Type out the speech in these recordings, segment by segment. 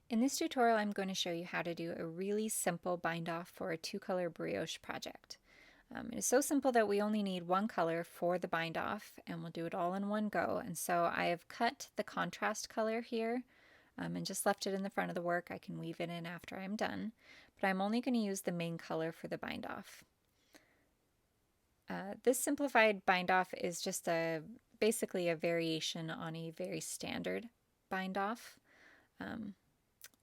In this tutorial, I'm going to show you how to do a really simple bind off for a 2-color brioche project. It is so simple that we only need one color for the bind off, and we'll do it all in one go. And so I have cut the contrast color here and just left it in the front of the work. I can weave it in after I'm done, but I'm only going to use the main color for the bind off. This simplified bind off is just basically a variation on a very standard bind off.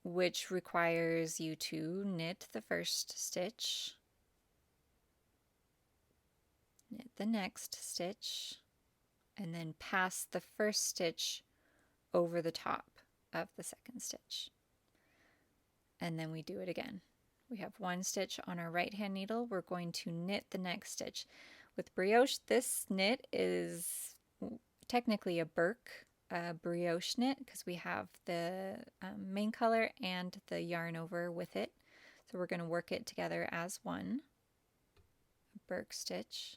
Which requires you to knit the first stitch, knit the next stitch, and then pass the first stitch over the top of the second stitch. And then we do it again. We have one stitch on our right hand needle. We're going to knit the next stitch. With brioche, this knit is technically a brioche knit because we have the main color and the yarn over with it. So we're going to work it together as one. A Burke stitch.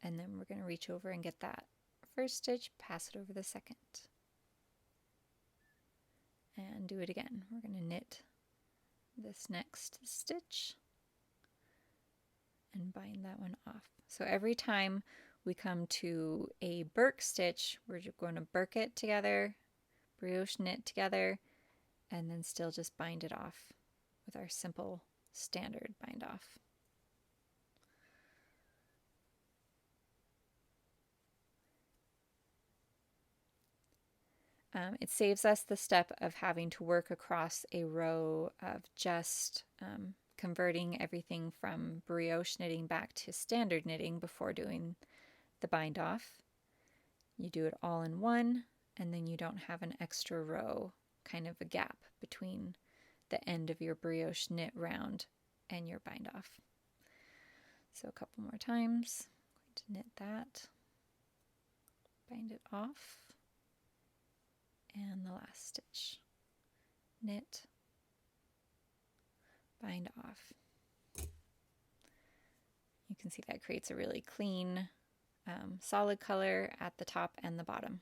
And then we're going to reach over and get that first stitch, pass it over the second. And do it again. We're going to knit this next stitch and bind that one off. So every time we come to a Burke stitch, we're going to Burke it together, brioche knit together, and then still just bind it off with our simple standard bind off. It saves us the step of having to work across a row of just converting everything from brioche knitting back to standard knitting before doing the bind off. You do it all in one, and then you don't have an extra row, kind of a gap between the end of your brioche knit round and your bind off. So a couple more times. I'm going to knit that, bind it off, and the last stitch. Knit, bind off. You can see that creates a really clean, solid color at the top and the bottom.